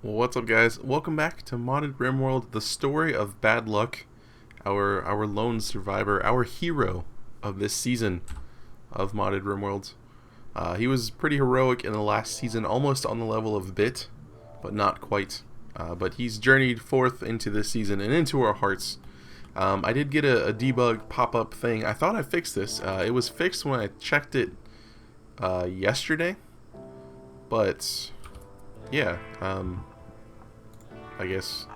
What's up, guys? Welcome back to Modded RimWorld, the story of Badluck, our lone survivor, our hero of this season of Modded RimWorld. He was pretty heroic in the last season, almost on the level of Bit, but not quite. But he's journeyed forth into this season and into our hearts. I did get a debug pop-up thing. I thought I fixed this. It was fixed when I checked it yesterday, but yeah. I guess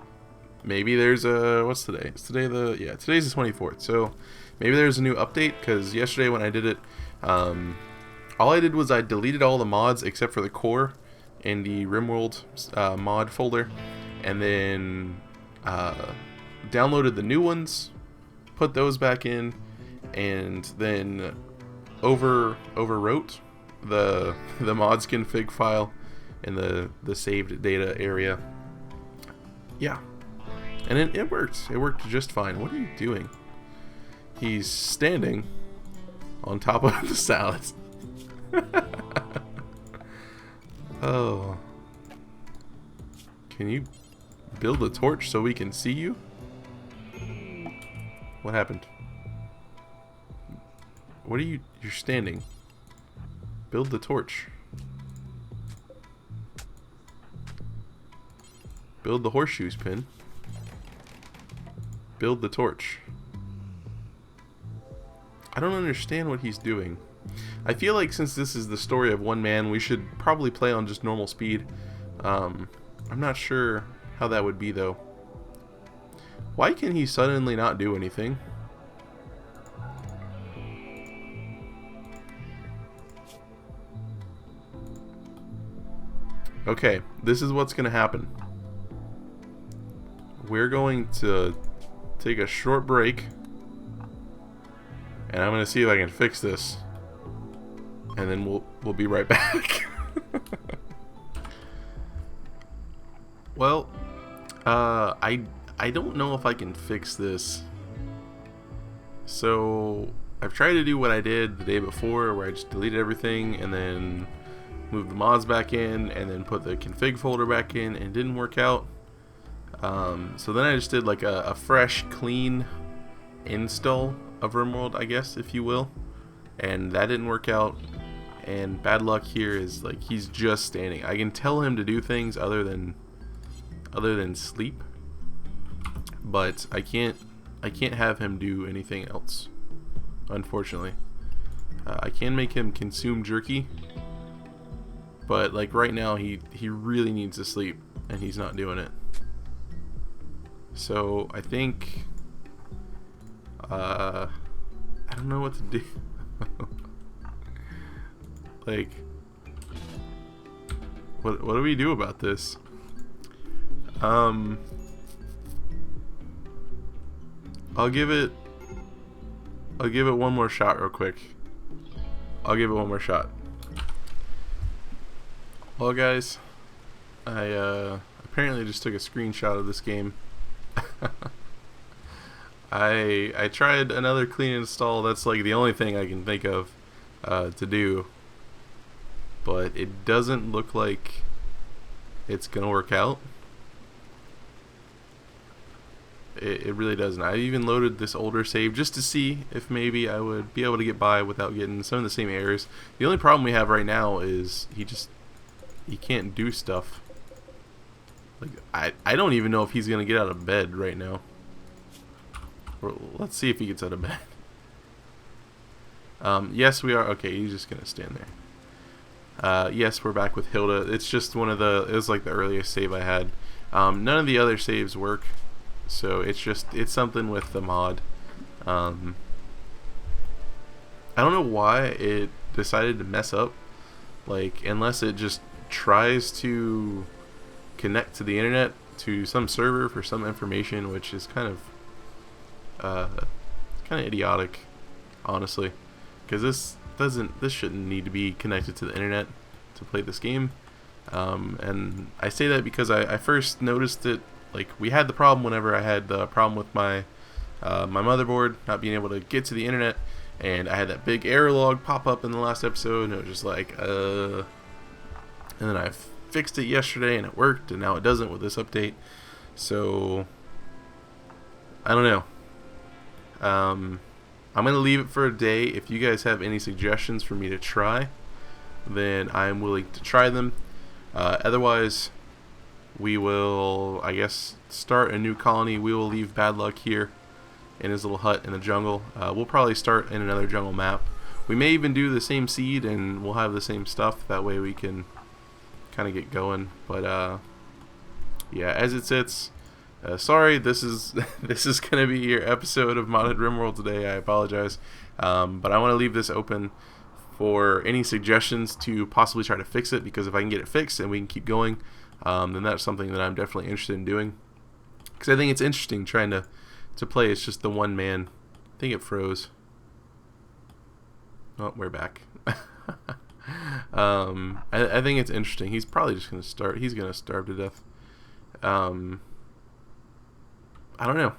maybe there's a, what's today? Today's the 24th. So maybe there's a new update, because yesterday when I did it, all I did was I deleted all the mods except for the core in the RimWorld mod folder, and then downloaded the new ones, put those back in, and then overwrote the mods config file in the saved data area. Yeah, and it worked. It worked just fine. What are you doing? He's standing on top of the salad. Oh. Can you build a torch so we can see you? What happened? What are you? You're standing. Build the torch. Build the horseshoes pin. Build the torch. I don't understand what he's doing. I feel like since this is the story of one man, we should probably play on just normal speed. I'm not sure how that would be though. Why can he suddenly not do anything? Okay, this is what's gonna happen. We're going to take a short break, and I'm going to see if I can fix this, and then we'll be right back. Well, I don't know if I can fix this. So I've tried to do what I did the day before, where I just deleted everything and then moved the mods back in and then put the config folder back in, and it didn't work out. So then I just did like a fresh, clean install of RimWorld, I guess, if you will, and that didn't work out. And Badluck here is like, he's just standing. I can tell him to do things other than sleep, but I can't have him do anything else, unfortunately. I can make him consume jerky, but like right now he really needs to sleep, and he's not doing it. So I think I don't know what to do. Like, what do we do about this? I'll give it one more shot real quick. I'll give it one more shot. Well, guys, I apparently just took a screenshot of this game. I tried another clean install. That's like the only thing I can think of to do, but it doesn't look like it's gonna work out. It really doesn't. I even loaded this older save just to see if maybe I would be able to get by without getting some of the same errors. The only problem we have right now is he can't do stuff. Like, I don't even know if he's gonna get out of bed right now. Let's see if he gets out of bed. Yes, we are. Okay, he's just gonna stand there. Yes, we're back with Hilda. It's just it was like the earliest save I had. None of the other saves work, so it's something with the mod. I don't know why it decided to mess up. Like, unless it just tries to connect to the internet to some server for some information, which is kind of idiotic, honestly, because this shouldn't need to be connected to the internet to play this game. And I say that because I first noticed it, like, we had the problem whenever I had the problem with my motherboard not being able to get to the internet, and I had that big error log pop up in the last episode, and it was just like, and then I fixed it yesterday and it worked, and now it doesn't with this update. So I don't know. I'm gonna leave it for a day. If you guys have any suggestions for me to try, then I'm willing to try them. Otherwise, we will, I guess, start a new colony. We will leave Badluck here in his little hut in the jungle. We'll probably start in another jungle map. We may even do the same seed and we'll have the same stuff. That way we can kind of get going. But yeah, as it sits, sorry, this is this is gonna be your episode of Modded RimWorld today. I apologize, but I want to leave this open for any suggestions to possibly try to fix it, because if I can get it fixed and we can keep going, then that's something that I'm definitely interested in doing, because I think it's interesting trying to play. It's just the one man. I think it froze. Oh, we're back. I think it's interesting. He's probably just gonna start. He's gonna starve to death. I don't know.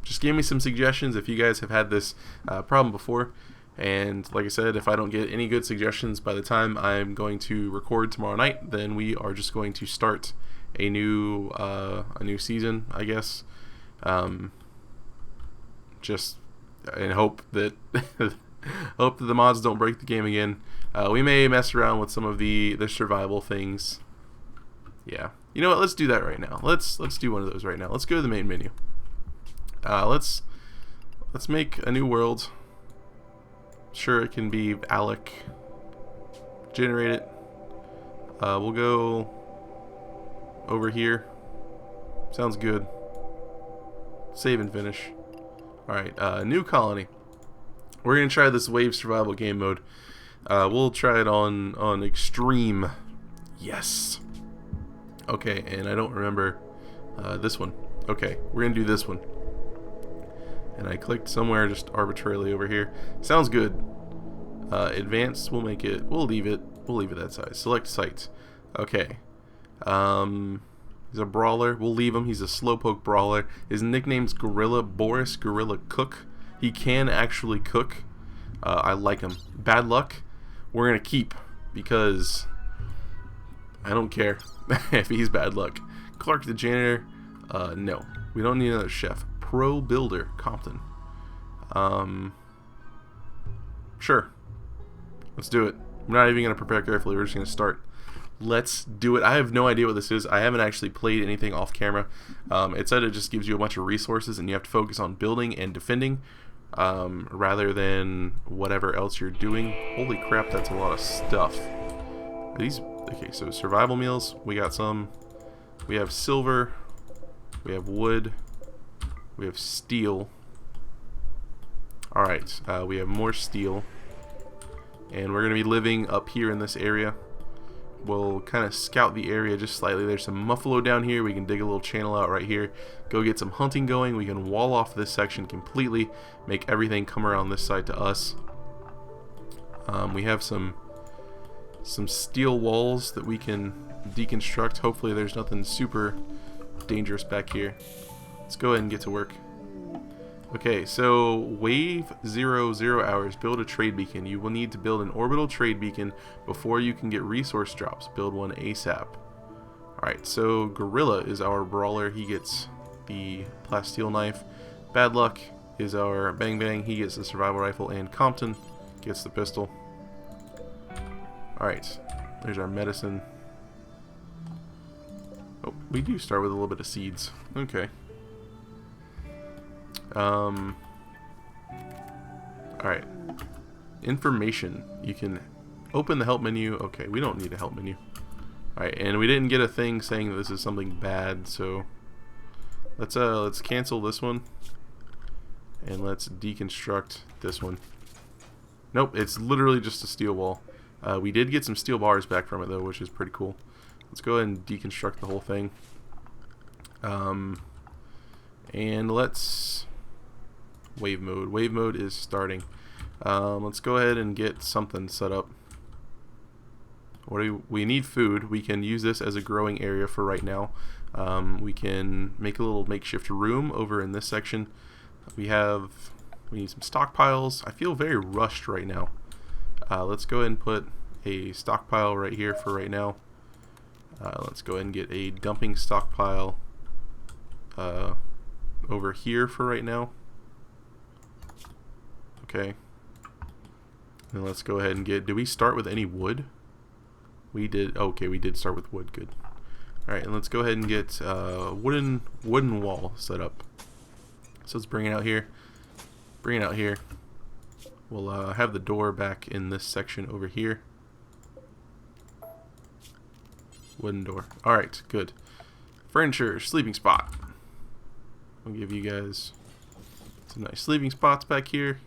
Just give me some suggestions if you guys have had this problem before. And like I said, if I don't get any good suggestions by the time I'm going to record tomorrow night, then we are just going to start a new season, I guess. Just and hope that hope that the mods don't break the game again. We may mess around with some of the survival things. Yeah, you know what? Let's do that right now. Let's do one of those right now. Let's go to the main menu. Let's make a new world. Sure, it can be Alec. Generate it. We'll go over here. Sounds good. Save and finish. Alright, new colony. We're going to try this wave survival game mode. We'll try it on extreme. Yes. Okay, and I don't remember this one. Okay, we're going to do this one. And I clicked somewhere just arbitrarily over here. Sounds good. Advanced, we'll leave it that size. Select site. Okay. He's a brawler. We'll leave him. He's a slowpoke brawler. His nickname's Gorilla Boris, Gorilla Cook. He can actually cook. I like him. Badluck, we're gonna keep, because I don't care if he's Badluck. Clark the janitor, no. We don't need another chef. Pro builder, Compton. Sure. Let's do it. We're not even gonna prepare carefully. We're just gonna start. Let's do it. I have no idea what this is. I haven't actually played anything off camera. It said it just gives you a bunch of resources and you have to focus on building and defending, rather than whatever else you're doing. Holy crap, that's a lot of stuff. Are these okay? So survival meals, we got some. We have silver, we have wood, we have steel. Alright, we have more steel, and we're gonna be living up here in this area. We'll kind of scout the area just slightly. There's some muffalo down here. We can dig a little channel out right here. Go get some hunting going. We can wall off this section completely. Make everything come around this side to us. We have some steel walls that we can deconstruct. Hopefully there's nothing super dangerous back here. Let's go ahead and get to work. Okay, so wave 0 hours, build a trade beacon. You will need to build an orbital trade beacon before you can get resource drops. Build one ASAP. Alright, so Gorilla is our brawler. He gets the plasteel knife. Badluck is our bang bang. He gets the survival rifle, and Compton gets the pistol. Alright, there's our medicine. Oh, we do start with a little bit of seeds. Okay. Alright. Information. You can open the help menu. Okay, we don't need a help menu. Alright, and we didn't get a thing saying that this is something bad, so let's cancel this one. And let's deconstruct this one. Nope, it's literally just a steel wall. We did get some steel bars back from it though, which is pretty cool. Let's go ahead and deconstruct the whole thing. And let's wave mode. Wave mode is starting. Let's go ahead and get something set up. We need food. We can use this as a growing area for right now. We can make a little makeshift room over in this section. We need some stockpiles. I feel very rushed right now. Let's go ahead and put a stockpile right here for right now. Let's go ahead and get a dumping stockpile over here for right now. Okay. And let's go ahead and get, did we start with any wood? We did. Okay, we did start with wood. Good. Alright, and let's go ahead and get wooden wall set up. So let's bring it out here. Bring it out here. We'll have the door back in this section over here. Wooden door. Alright, good. Furniture, sleeping spot. We'll give you guys some nice sleeping spots back here.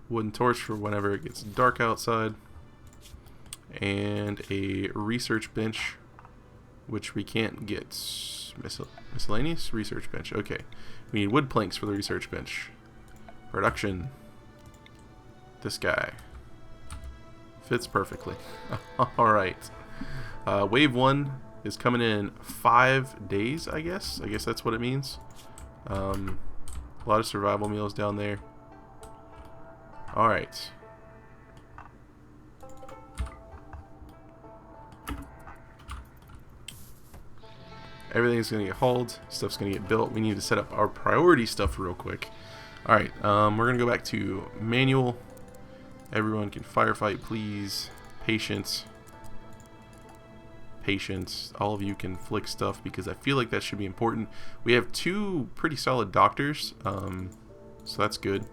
Wooden torch for whenever it gets dark outside. And a research bench, which we can't get. Miscellaneous research bench. Okay. We need wood planks for the research bench. Production. This guy. Fits perfectly. Alright. Wave 1 is coming in 5 days, I guess. I guess that's what it means. A lot of survival meals down there. Alright. Everything's going to get hauled. Stuff's going to get built. We need to set up our priority stuff real quick. Alright, we're going to go back to manual. Everyone can firefight, please. Patience. Patience. All of you can flick stuff because I feel like that should be important. We have 2 pretty solid doctors, so that's good.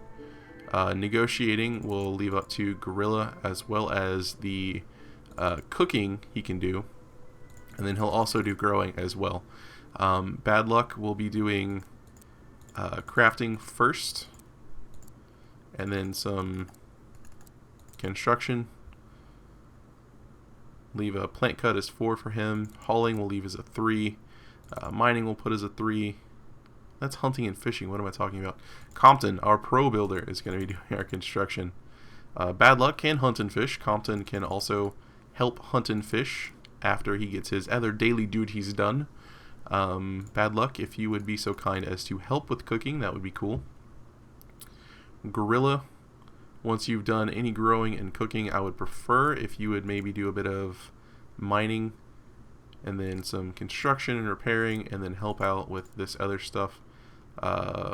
Negotiating we'll leave up to Gorilla, as well as the cooking he can do. And then he'll also do growing as well. Badluck will be doing crafting first. And then some construction. Leave a plant cut as 4 for him. Hauling we'll leave as a 3. Mining we'll put as a 3. That's hunting and fishing. What am I talking about? Compton, our pro builder, is going to be doing our construction. Badluck can hunt and fish. Compton can also help hunt and fish after he gets his other daily duties done. Badluck, if you would be so kind as to help with cooking, that would be cool. Gorilla, once you've done any growing and cooking, I would prefer if you would maybe do a bit of mining and then some construction and repairing, and then help out with this other stuff.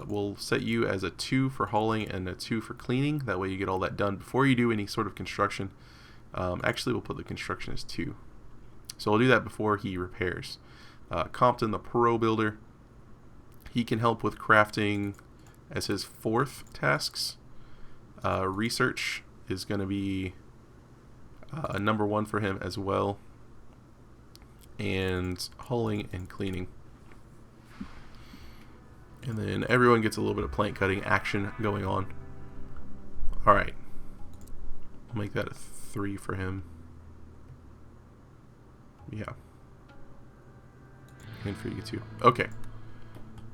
We'll set you as a 2 for hauling and a 2 for cleaning. That way you get all that done before you do any sort of construction. Actually, we'll put the construction as 2. So we'll do that before he repairs. Compton, the pro builder, he can help with crafting as his 4th tasks. Research is going to be number 1 for him as well. And hauling and cleaning. And then everyone gets a little bit of plant cutting action going on. Alright. I'll make that a 3 for him. Yeah. And for you too. Okay.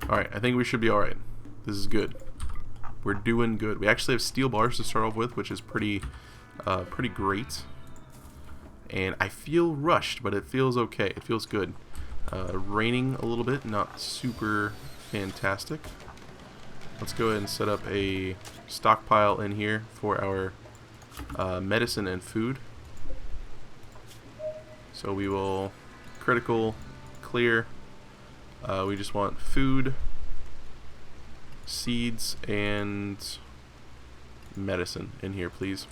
Alright, I think we should be alright. This is good. We're doing good. We actually have steel bars to start off with, which is pretty great. And I feel rushed, but it feels okay. It feels good. Raining a little bit, not super fantastic. Let's go ahead and set up a stockpile in here for our medicine and food. So we will critical clear. We just want food, seeds, and medicine in here, please.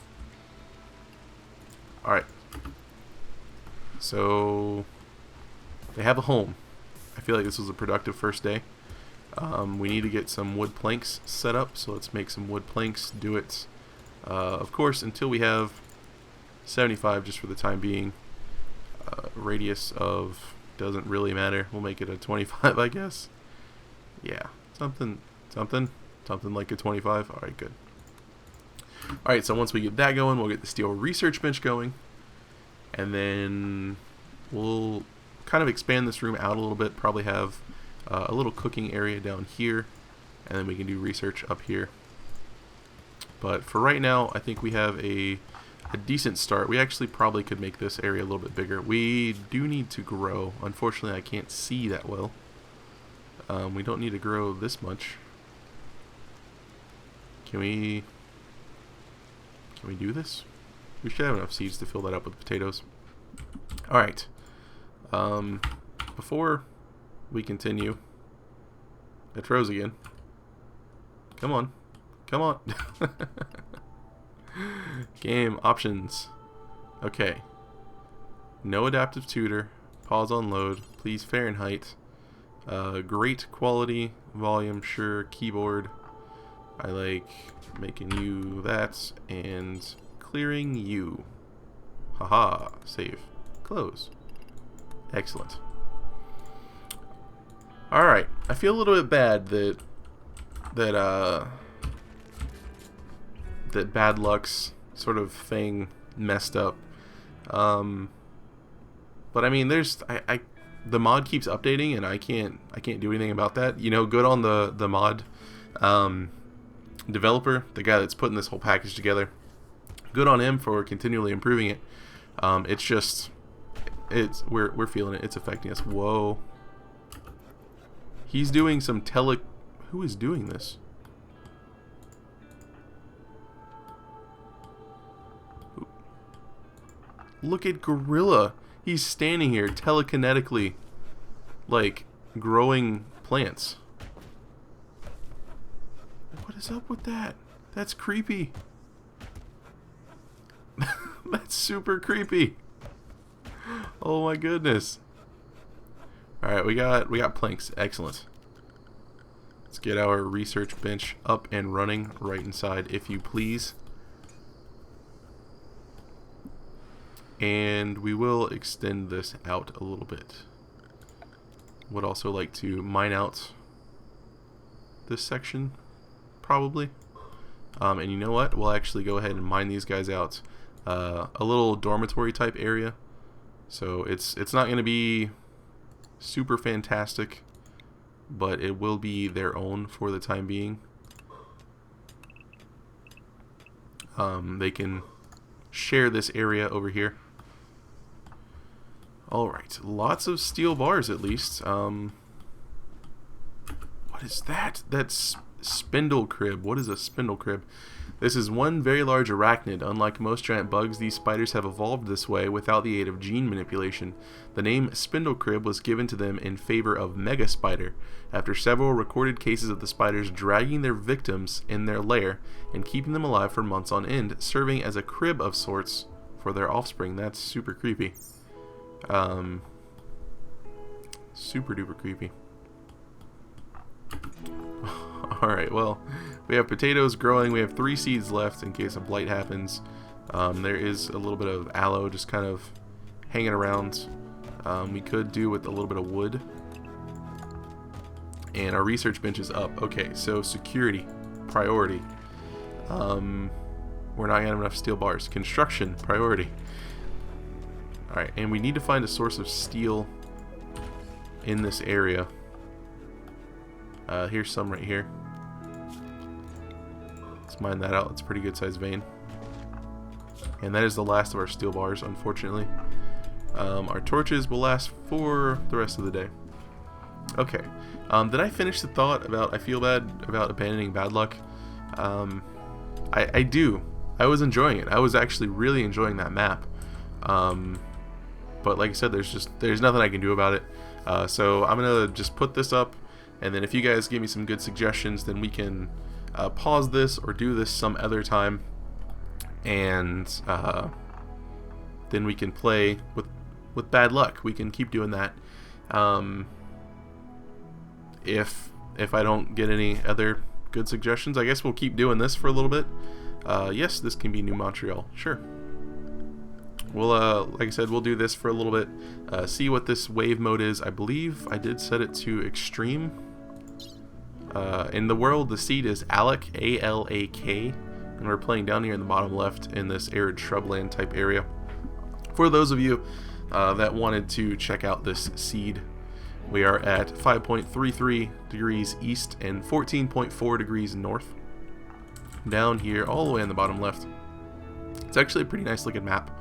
Alright. So they have a home. I feel like this was a productive first day. We need to get some wood planks set up, so let's make some wood planks, do it. Of course, until we have 75 just for the time being. Radius of doesn't really matter. We'll make it a 25, I guess. Yeah, something like a 25. Alright, good. Alright, so once we get that going, we'll get the steel research bench going. And then we'll kind of expand this room out a little bit. Probably have a little cooking area down here. And then we can do research up here. But for right now, I think we have a decent start. We actually probably could make this area a little bit bigger. We do need to grow. Unfortunately, I can't see that well. We don't need to grow this much. Can we do this? We should have enough seeds to fill that up with potatoes. Alright. Before we continue, it froze again. Come on. Come on. Game options. Okay. No adaptive tutor. Pause on load. Please Fahrenheit. Great quality. Volume, sure. Keyboard. I like making you that. And clearing you. Haha. Save. Close. Excellent. Alright. I feel a little bit bad that Badluck's sort of thing messed up. But I mean, the mod keeps updating, and I can't do anything about that. You know, good on the mod developer, the guy that's putting this whole package together. Good on him for continually improving it. It's just, we're feeling it. It's affecting us. Whoa. He's doing some Who is doing this? Look at Gorilla. He's standing here telekinetically, like, growing plants. What is up with that? That's creepy. That's super creepy. Oh my goodness. Alright, we got planks. Excellent. Let's get our research bench up and running right inside, if you please. And we will extend this out a little bit. Would also like to mine out this section, probably. And you know what? We'll actually go ahead and mine these guys out. A little dormitory type area. So it's not going to be super fantastic, but it will be their own for the time being. They can share this area over here. Alright, lots of steel bars at least. What is that? That's spindle crib. What is a spindle crib? This is one very large arachnid. Unlike most giant bugs, these spiders have evolved this way without the aid of gene manipulation. The name spindle crib was given to them in favor of mega spider, after several recorded cases of the spiders dragging their victims in their lair and keeping them alive for months on end, serving as a crib of sorts for their offspring. That's super creepy. Super duper creepy. Alright, well, we have potatoes growing. We have 3 seeds left in case a blight happens. There is a little bit of aloe just kind of hanging around. We could do with a little bit of wood. And our research bench is up. Okay, so security, priority. We're not going to have enough steel bars. Construction, priority. Alright, and we need to find a source of steel in this area. Here's some right here. Let's mine that out. It's a pretty good sized vein. And that is the last of our steel bars, unfortunately. Our torches will last for the rest of the day. Okay. Did I finish the thought about I feel bad about abandoning Badluck? I do. I was enjoying it. I was actually really enjoying that map. But like I said, there's nothing I can do about it. So I'm gonna just put this up, and then if you guys give me some good suggestions, then we can pause this or do this some other time, and then we can play with Badluck. We can keep doing that. If I don't get any other good suggestions, I guess we'll keep doing this for a little bit. Yes, this can be New Montreal. Sure. We'll, like I said, we'll do this for a little bit, see what this wave mode is. I believe I did set it to extreme. In the world, the seed is Alak, A-L-A-K, and we're playing down here in the bottom left in this arid shrubland type area. For those of you that wanted to check out this seed, we are at 5.33 degrees east and 14.4 degrees north. Down here, all the way in the bottom left. It's actually a pretty nice looking map.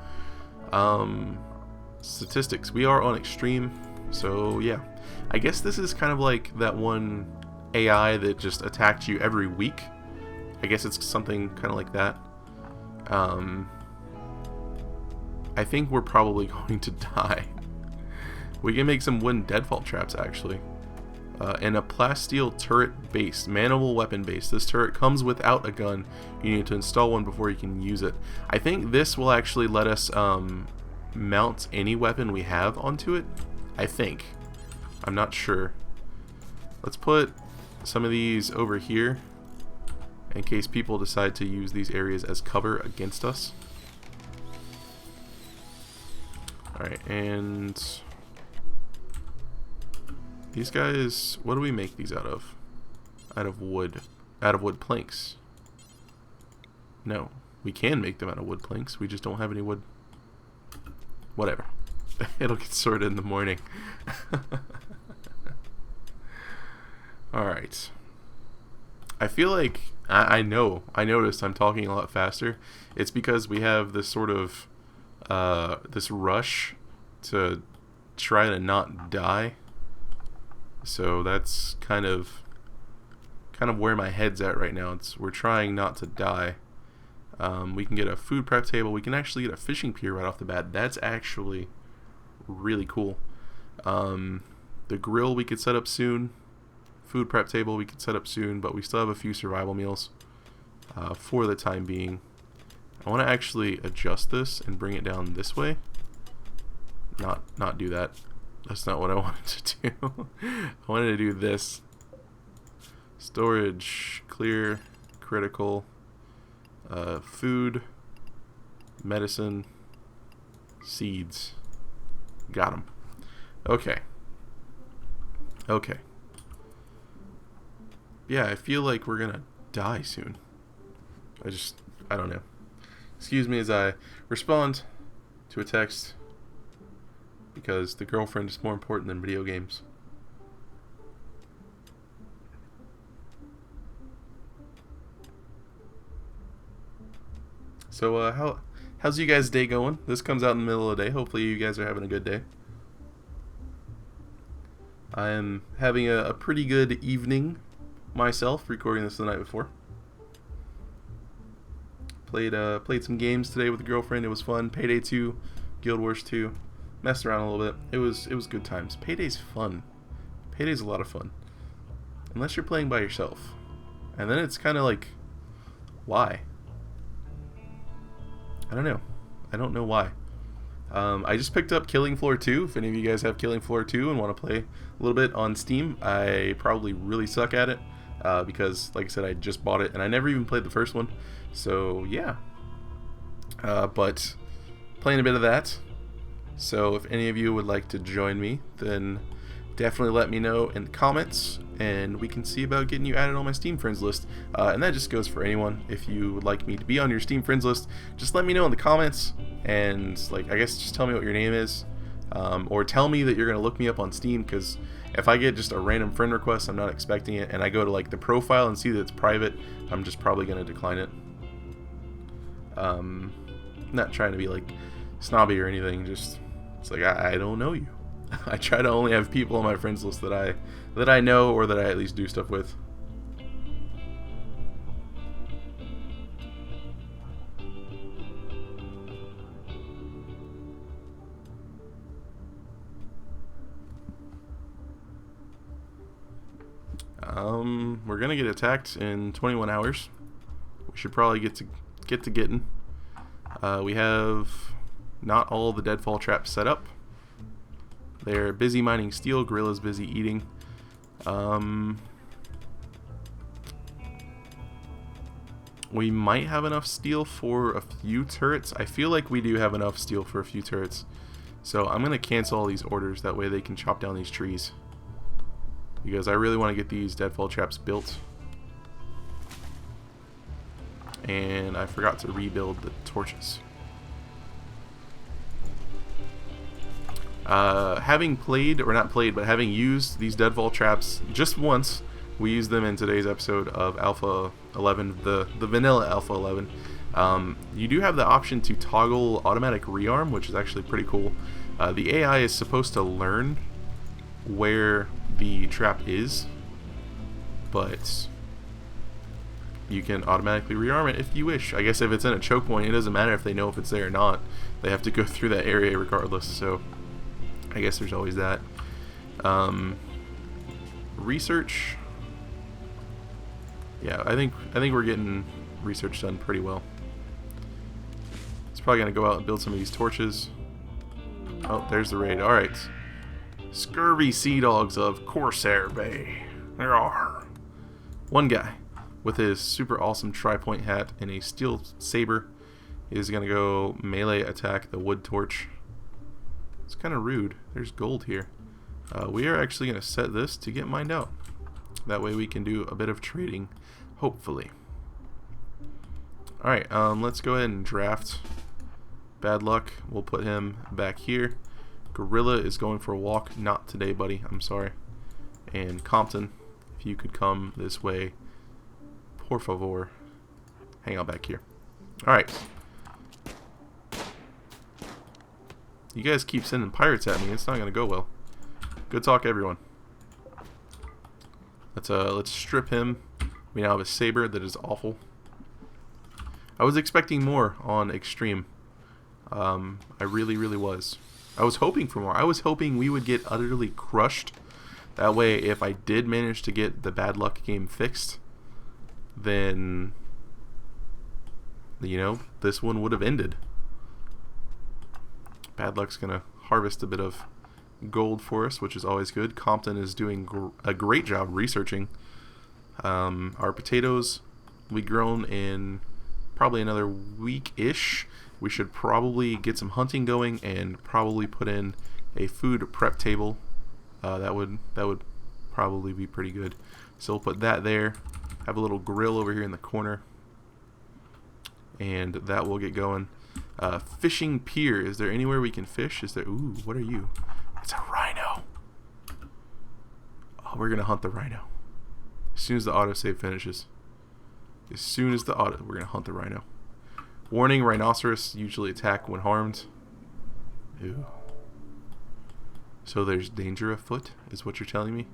Statistics, we are on extreme, so yeah, I guess this is kind of like that one AI that just attacked you every week. I guess it's something kind of like that. I think we're probably going to die. We can make some wooden deadfall traps, actually. And a plasteel turret base, manable weapon base. This turret comes without a gun. You need to install one before you can use it. I think this will actually let us mount any weapon we have onto it. I think. I'm not sure. Let's put some of these over here in case people decide to use these areas as cover against us. Alright, and these guys, what do we make these out of? Out of wood. Out of wood planks. No, we can make them out of wood planks. We just don't have any wood. Whatever. It'll get sorted in the morning. Alright. I feel like, I noticed I'm talking a lot faster. It's because we have this sort of, this rush to try to not die. So that's kind of where my head's at right now. We're trying not to die. We can get a food prep table. We can actually get a fishing pier right off the bat. That's actually really cool. The grill we could set up soon. Food prep table we could set up soon, but we still have a few survival meals for the time being. I want to actually adjust this and bring it down this way. Not do that. That's not what I wanted to do. I wanted to do this. Storage, clear, critical, food, medicine, seeds. Got them. Okay. Okay. Yeah, I feel like we're gonna die soon. I don't know. Excuse me as I respond to a text, because the girlfriend is more important than video games. So, how's you guys' day going? This comes out in the middle of the day. Hopefully you guys are having a good day. I'm having a pretty good evening myself, recording this the night before. Played some games today with the girlfriend. It was fun. Payday 2, Guild Wars 2. Messed around a little bit. It was good times. Payday's fun. Payday's a lot of fun. Unless you're playing by yourself. And then it's kind of like, why? I don't know. I don't know why. I just picked up Killing Floor 2. If any of you guys have Killing Floor 2 and want to play a little bit on Steam, I probably really suck at it. Because, like I said, I just bought it and I never even played the first one. So, yeah. But playing a bit of that. So if any of you would like to join me, then definitely let me know in the comments, and we can see about getting you added on my Steam friends list. And that just goes for anyone. If you would like me to be on your Steam friends list, just let me know in the comments, and I guess just tell me what your name is, or tell me that you're gonna look me up on Steam, because if I get just a random friend request, I'm not expecting it, and I go to the profile and see that it's private, I'm just probably gonna decline it. Not trying to be snobby or anything, just it's I don't know you. I try to only have people on my friends list that I know, or that I at least do stuff with. We're gonna get attacked in 21 hours. We should probably get to getting. We have not all the deadfall traps set up. They're busy mining steel. Gorilla's busy eating. We might have enough steel for a few turrets. I feel like we do have enough steel for a few turrets. So I'm going to cancel all these orders. That way they can chop down these trees. Because I really want to get these deadfall traps built. And I forgot to rebuild the torches. Having played, or not played, but having used these deadfall traps just once, we used them in today's episode of Alpha 11, the vanilla Alpha 11. You do have the option to toggle automatic rearm, which is actually pretty cool. The AI is supposed to learn where the trap is, but you can automatically rearm it if you wish. I guess if it's in a choke point, it doesn't matter if they know if it's there or not. They have to go through that area regardless. So I guess there's always that. Research. Yeah, I think we're getting research done pretty well. It's probably gonna go out and build some of these torches. Oh, there's the raid. All right, scurvy sea dogs of Corsair Bay. There are one guy with his super awesome tri-point hat and a steel saber is gonna go melee attack the wood torch. It's kind of rude. There's gold here. We are actually gonna set this to get mined out. That way we can do a bit of trading, hopefully. Alright, let's go ahead and draft Badluck. We'll put him back here. Gorilla is going for a walk. Not today, buddy. I'm sorry. And Compton, if you could come this way, por favor. Hang out back here. Alright. You guys keep sending pirates at me. It's not going to go well. Good talk, everyone. Let's strip him. We now have a saber that is awful. I was expecting more on Extreme. I really was. I was hoping for more. I was hoping we would get utterly crushed. That way, if I did manage to get the Badluck game fixed, then, you know, this one would have ended. Badluck's gonna harvest a bit of gold for us, which is always good. Compton is doing a great job researching. Our potatoes will be grown in probably another week-ish. We should probably get some hunting going and probably put in a food prep table. That would probably be pretty good. So we'll put that there. Have a little grill over here in the corner, and that will get going. Fishing pier. Is there anywhere we can fish? Is there? Ooh, what are you? It's a rhino. Oh, we're gonna hunt the rhino as soon as the autosave finishes. As soon as we're gonna hunt the rhino. Warning: rhinoceros usually attack when harmed. Ew. So there's danger afoot, is what you're telling me?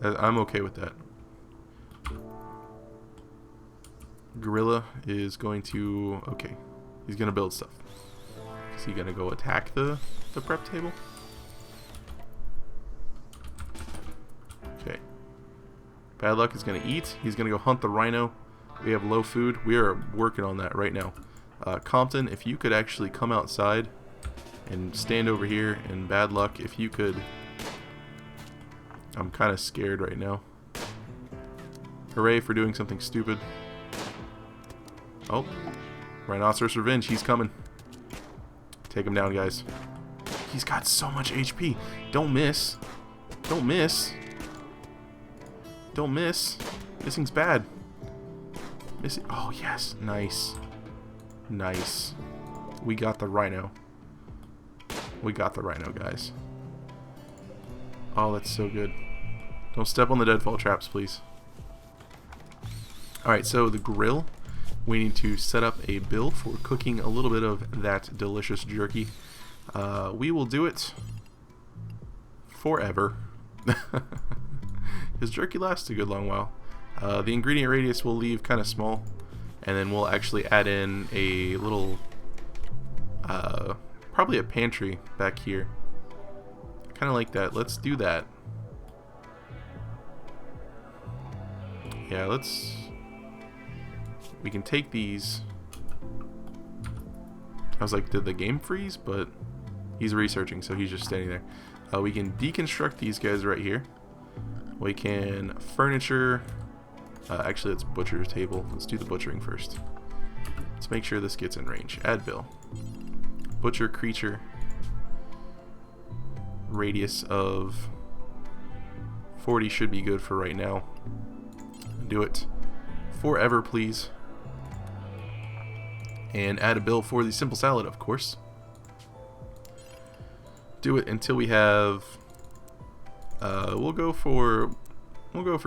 I'm okay with that. Gorilla is going to... Okay. He's going to build stuff. Is he going to go attack the prep table? Okay. Badluck is going to eat. He's going to go hunt the rhino. We have low food. We are working on that right now. Compton, if you could actually come outside and stand over here, and Badluck, if you could... I'm kind of scared right now. Hooray for doing something stupid. Oh, Rhinoceros Revenge, he's coming. Take him down, guys. He's got so much HP. Don't miss. Don't miss. Don't miss. Missing's bad. Missing. Oh, yes. Nice. Nice. We got the rhino. We got the rhino, guys. Oh, that's so good. Don't step on the deadfall traps, please. Alright, so the grill. We need to set up a build for cooking a little bit of that delicious jerky. We will do it forever. Because jerky lasts a good long while. The ingredient radius we'll leave kind of small. And then we'll actually add in a little, probably a pantry back here. Kind of like that. Let's do that. Yeah, let's... We can take these. I was like, did the game freeze? But he's researching, so he's just standing there. We can deconstruct these guys right here. We can furniture. Actually, let's butcher a table. Let's do the butchering first. Let's make sure this gets in range. Add bill. Butcher creature. Radius of 40 should be good for right now. Do it forever, please. And add a bill for the simple salad, of course. Do it until we have. We'll go for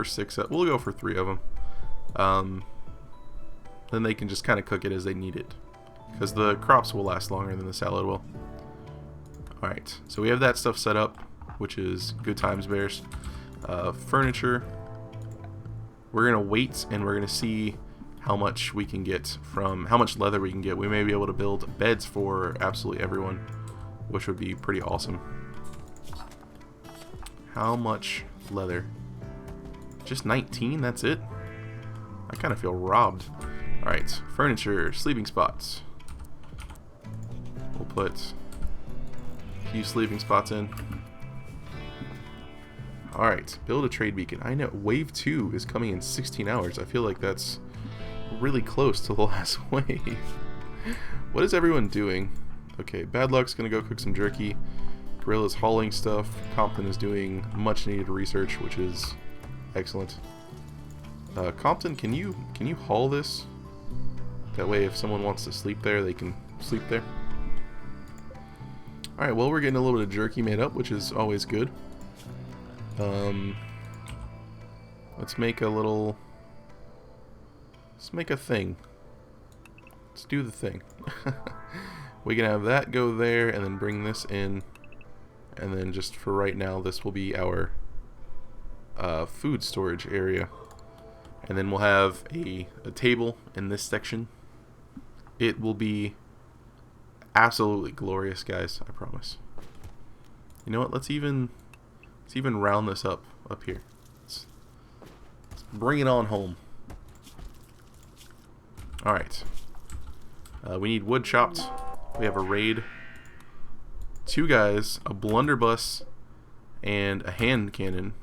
6. We'll go for 3 of them. Then they can just kind of cook it as they need it, because the crops will last longer than the salad will. All right, so we have that stuff set up, which is good times, bears. Furniture. We're gonna wait and we're gonna see how much we can get from how much leather we can get. We may be able to build beds for absolutely everyone. which would be pretty awesome. How much leather? Just 19, that's it? I kind of feel robbed. Alright, furniture, sleeping spots. We'll put a few sleeping spots in. Alright, build a trade beacon. I know, wave 2 is coming in 16 hours. I feel like that's really close to the last wave. What is everyone doing? Okay, Badluck's gonna go cook some jerky. Gorilla's hauling stuff. Compton is doing much needed research, which is excellent. Compton, can you haul this? That way if someone wants to sleep there, they can sleep there. Alright, well, we're getting a little bit of jerky made up, which is always good. Let's make a thing. Let's do the thing. We can have that go there and then bring this in, and then just for right now this will be our food storage area, and then we'll have a table in this section. It will be absolutely glorious, guys, I promise. You know what, let's even round this up here. Let's bring it on home. Alright. We need wood chopped. We have a raid. 2 guys, a blunderbuss, and a hand cannon.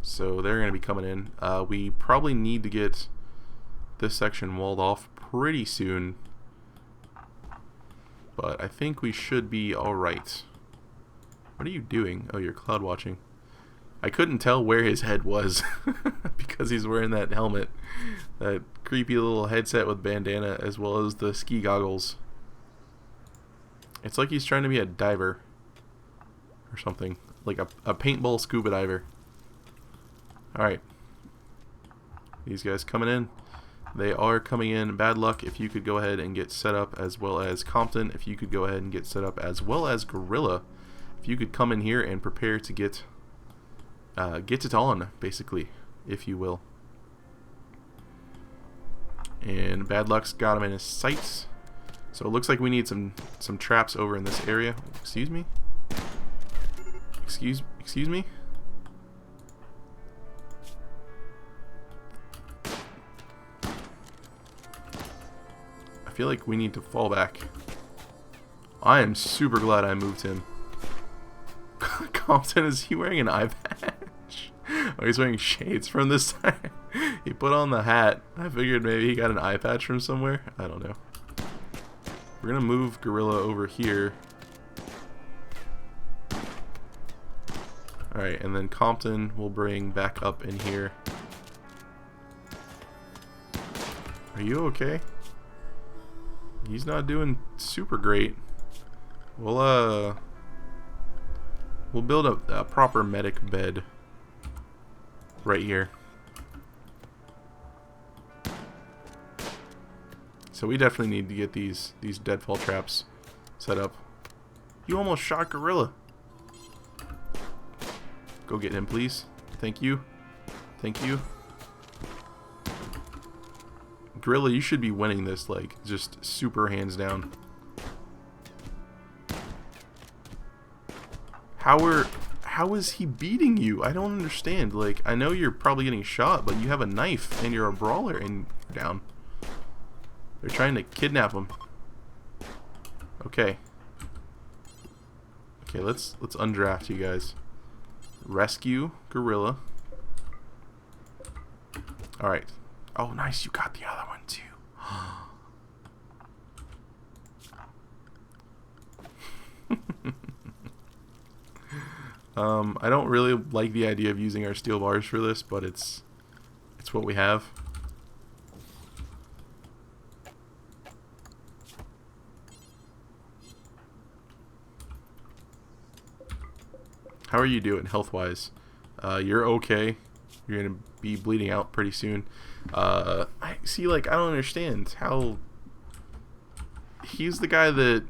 So they're going to be coming in. We probably need to get this section walled off pretty soon. But I think we should be alright. What are you doing? Oh, you're cloud watching. I couldn't tell where his head was because he's wearing that helmet. That creepy little headset with bandana as well as the ski goggles. It's like he's trying to be a diver or something. Like a paintball scuba diver. Alright. These guys coming in. They are coming in. Badluck, if you could go ahead and get set up, as well as Compton, if you could go ahead and get set up, as well as Gorilla, if you could come in here and prepare to get it on, basically, if you will. And Badluck's got him in his sights. So it looks like we need some traps over in this area. Excuse me? Excuse me? I feel like we need to fall back. I am super glad I moved him. Compton, is he wearing an eye patch? Oh, he's wearing shades from this side. He put on the hat. I figured maybe he got an eye patch from somewhere. I don't know. We're gonna move Gorilla over here. Alright, and then Compton will bring back up in here. Are you okay? He's not doing super great. We'll build a proper medic bed right here. So we definitely need to get these deadfall traps set up. You almost shot Gorilla. Go get him, please. Thank you. Thank you. Gorilla, you should be winning this, like, just super hands down. How is he beating you? I don't understand. Like, I know you're probably getting shot, but you have a knife and you're a brawler and you're down. They're trying to kidnap him. Okay. Okay, let's undraft you guys. Rescue Gorilla. Alright. Oh, nice, you got the other one too. I don't really like the idea of using our steel bars for this, but it's what we have. How are you doing health-wise? You're okay. You're gonna be bleeding out pretty soon. I see. Like, I don't understand how he's the guy that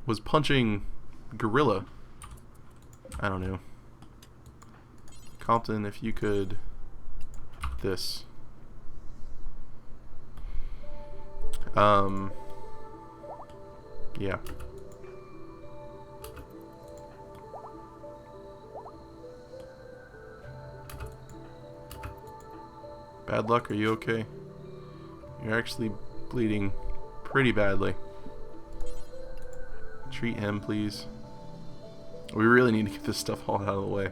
was punching Gorilla. I don't know. Compton, if you could this. Yeah. Badluck, are you okay? You're actually bleeding pretty badly. Treat him, please. We really need to get this stuff all out of the way.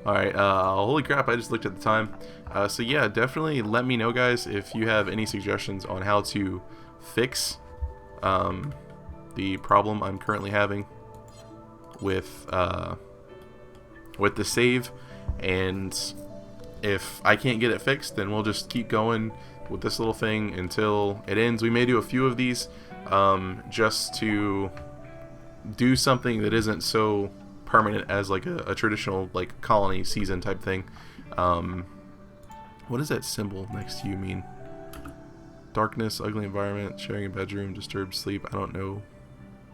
Alright, holy crap, I just looked at the time. So yeah, definitely let me know, guys, if you have any suggestions on how to fix the problem I'm currently having with the save. And if I can't get it fixed, then we'll just keep going with this little thing until it ends. We may do a few of these just to do something that isn't so permanent as like a traditional like colony season type thing. What does that symbol next to you mean? Darkness, ugly environment, sharing a bedroom, disturbed sleep. I don't know.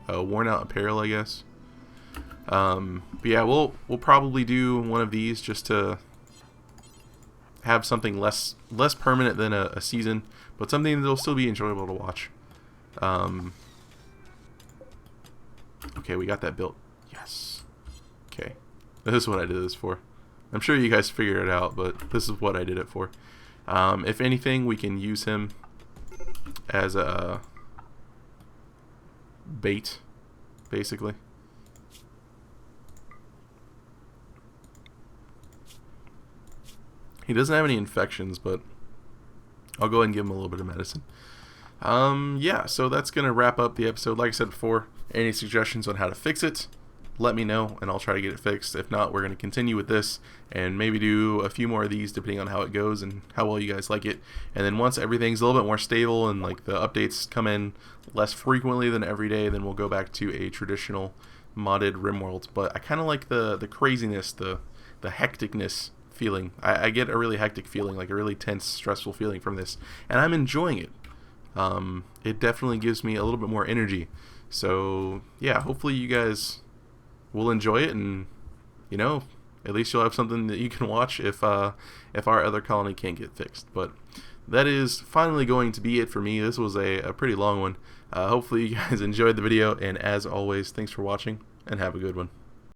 Worn out apparel, I guess. But yeah, we'll probably do one of these just to have something less permanent than a season, but something that'll still be enjoyable to watch. Okay, we got that built. Yes. Okay. This is what I did this for. I'm sure you guys figured it out, but this is what I did it for. If anything, we can use him as a bait, basically. He doesn't have any infections, but I'll go ahead and give him a little bit of medicine. Yeah, so that's going to wrap up the episode. Like I said before, any suggestions on how to fix it, let me know, and I'll try to get it fixed. If not, we're going to continue with this and maybe do a few more of these depending on how it goes and how well you guys like it. And then once everything's a little bit more stable and like the updates come in less frequently than every day, then we'll go back to a traditional modded RimWorld. But I kind of like the craziness, the hecticness feeling. I get a really hectic feeling, like a really tense, stressful feeling from this, and I'm enjoying it. It definitely gives me a little bit more energy. So yeah, hopefully you guys will enjoy it, and you know, at least you'll have something that you can watch if our other colony can't get fixed. But that is finally going to be it for me. This was a pretty long one. Hopefully you guys enjoyed the video, and as always, thanks for watching and have a good one.